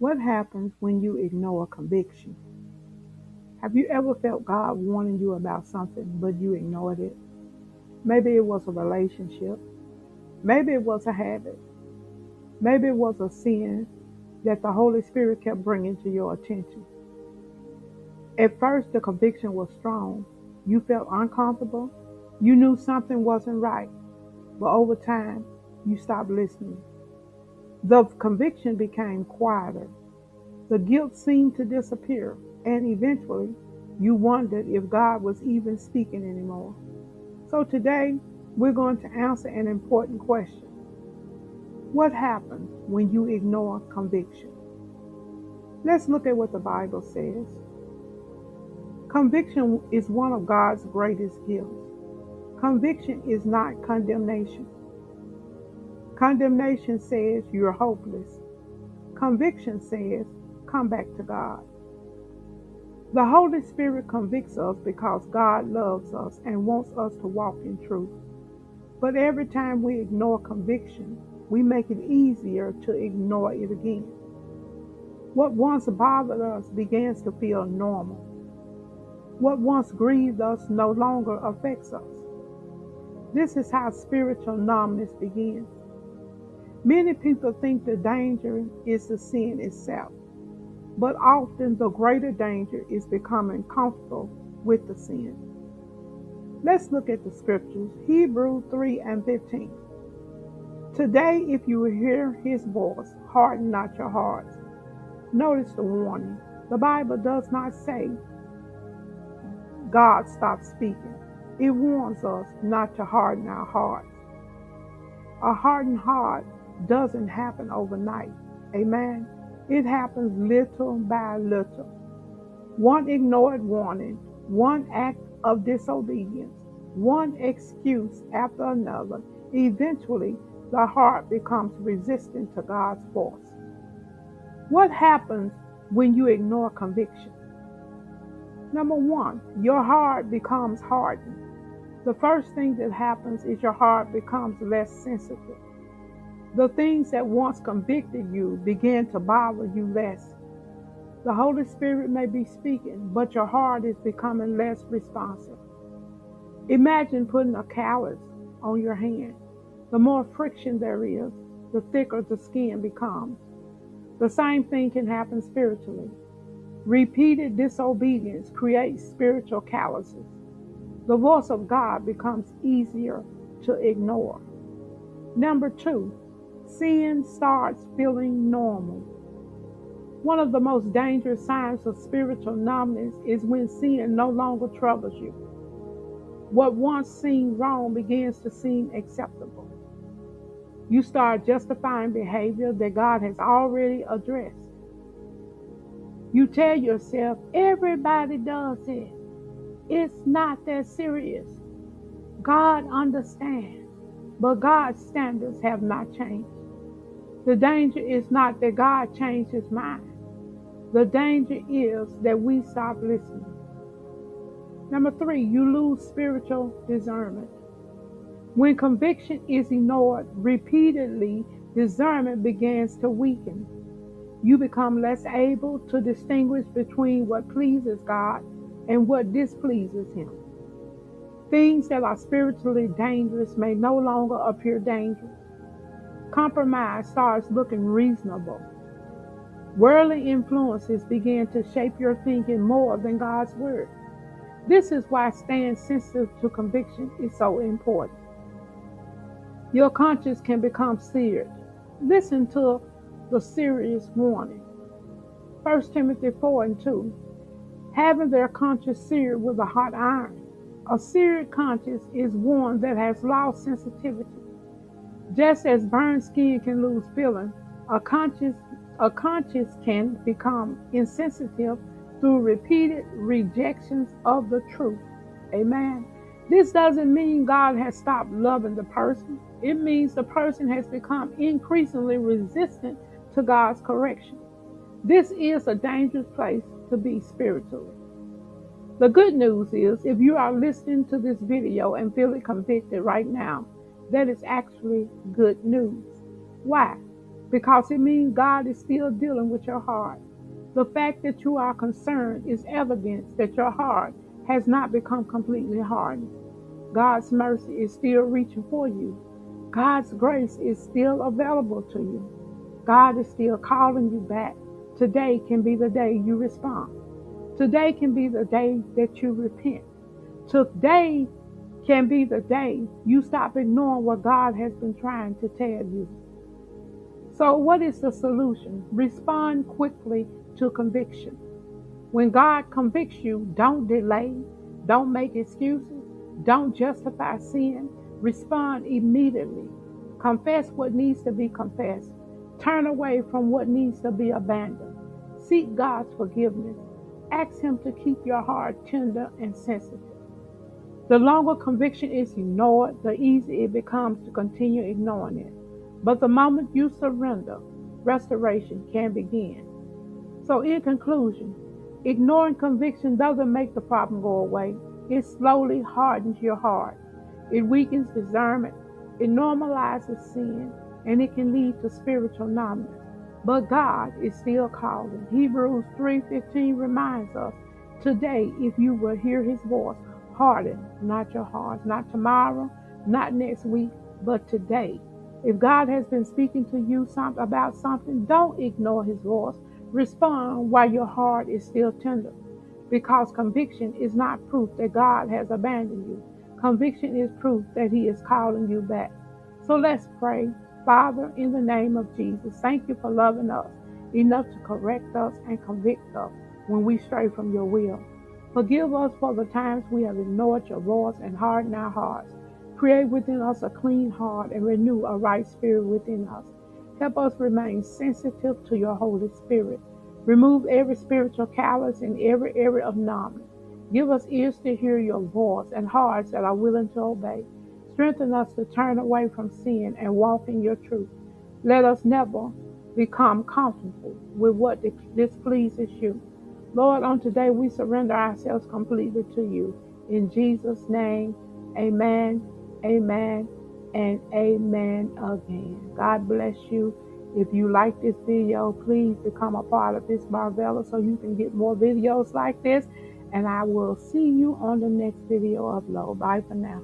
What happens when you ignore conviction? Have you ever felt God warning you about something, but you ignored it? Maybe it was a relationship. Maybe it was a habit. Maybe it was a sin that the Holy Spirit kept bringing to your attention. At first, the conviction was strong. You felt uncomfortable. You knew something wasn't right. But over time, you stopped listening. The conviction became quieter. The guilt seemed to disappear. And eventually, you wondered if God was even speaking anymore. So today, we're going to answer an important question. What happens when you ignore conviction? Let's look at what the Bible says. Conviction is one of God's greatest gifts. Conviction is not condemnation. Condemnation says you're hopeless. Conviction says, come back to God. The Holy Spirit convicts us because God loves us and wants us to walk in truth. But every time we ignore conviction, we make it easier to ignore it again. What once bothered us begins to feel normal. What once grieved us no longer affects us. This is how spiritual numbness begins. Many people think the danger is the sin itself, but often the greater danger is becoming comfortable with the sin. Let's look at the scriptures. Hebrews 3:15. Today, if you will hear his voice, harden not your hearts. Notice the warning. The Bible does not say God stopped speaking. It warns us not to harden our hearts. A hardened heart doesn't happen overnight. Amen. It happens little by little. One ignored warning, one act of disobedience, one excuse after another. Eventually, the heart becomes resistant to God's voice. What happens when you ignore conviction? Number one, your heart becomes hardened. The first thing that happens is your heart becomes less sensitive. The things that once convicted you begin to bother you less. The Holy Spirit may be speaking, but your heart is becoming less responsive. Imagine putting a callus on your hand. The more friction there is, the thicker the skin becomes. The same thing can happen spiritually. Repeated disobedience creates spiritual calluses. The voice of God becomes easier to ignore. Number two, sin starts feeling normal. One of the most dangerous signs of spiritual numbness is when sin no longer troubles you. What once seemed wrong begins to seem acceptable. You start justifying behavior that God has already addressed. You tell yourself, everybody does it. It's not that serious. God understands, but God's standards have not changed. The danger is not that God changed his mind. The danger is that we stop listening. Number three, you lose spiritual discernment. When conviction is ignored repeatedly, discernment begins to weaken. You become less able to distinguish between what pleases God and what displeases him. Things that are spiritually dangerous may no longer appear dangerous. Compromise starts looking reasonable. Worldly influences begin to shape your thinking more than God's word. This is why staying sensitive to conviction is so important. Your conscience can become seared. Listen to the serious warning. 1 Timothy 4:2. Having their conscience seared with a hot iron. A seared conscience is one that has lost sensitivity. Just as burned skin can lose feeling, a conscience can become insensitive through repeated rejections of the truth. Amen. This doesn't mean God has stopped loving the person. It means the person has become increasingly resistant to God's correction. This is a dangerous place to be spiritually. The good news is, if you are listening to this video and feeling convicted right now, that is actually good news. Why? because it means God is still dealing with your heart. The fact that you are concerned is evidence that your heart has not become completely hardened. God's mercy is still reaching for you. God's grace is still available to you. God is still calling you back. Today can be the day you respond. Today can be the day that you repent. Today can be the day you stop ignoring what God has been trying to tell you. So, what is the solution? Respond quickly to conviction. When God convicts you, don't delay, don't make excuses, don't justify sin. Respond immediately. Confess what needs to be confessed. Turn away from what needs to be abandoned. Seek God's forgiveness. Ask Him to keep your heart tender and sensitive. The longer conviction is ignored, the easier it becomes to continue ignoring it. But the moment you surrender, restoration can begin. So, in conclusion, ignoring conviction doesn't make the problem go away. It slowly hardens your heart. It weakens discernment. It normalizes sin, and it can lead to spiritual numbness. But God is still calling. Hebrews 3:15 reminds us, today, if you will hear His voice, harden not your hearts, not tomorrow, not next week, but today. If God has been speaking to you about something, don't ignore His voice. Respond while your heart is still tender, because conviction is not proof that God has abandoned you. Conviction is proof that He is calling you back. So let's pray. Father, in the name of Jesus, thank you for loving us enough to correct us and convict us when we stray from your will. Forgive us for the times we have ignored your voice and hardened our hearts. Create within us a clean heart and renew a right spirit within us. Help us remain sensitive to your Holy Spirit. Remove every spiritual callous in every area of numbness. Give us ears to hear your voice and hearts that are willing to obey. Strengthen us to turn away from sin and walk in your truth. Let us never become comfortable with what displeases you. Lord, on today we surrender ourselves completely to you. In Jesus' name, amen, amen, and amen again. God bless you. If you like this video, please become a part of this Marvella so you can get more videos like this. And I will see you on the next video upload. Bye for now.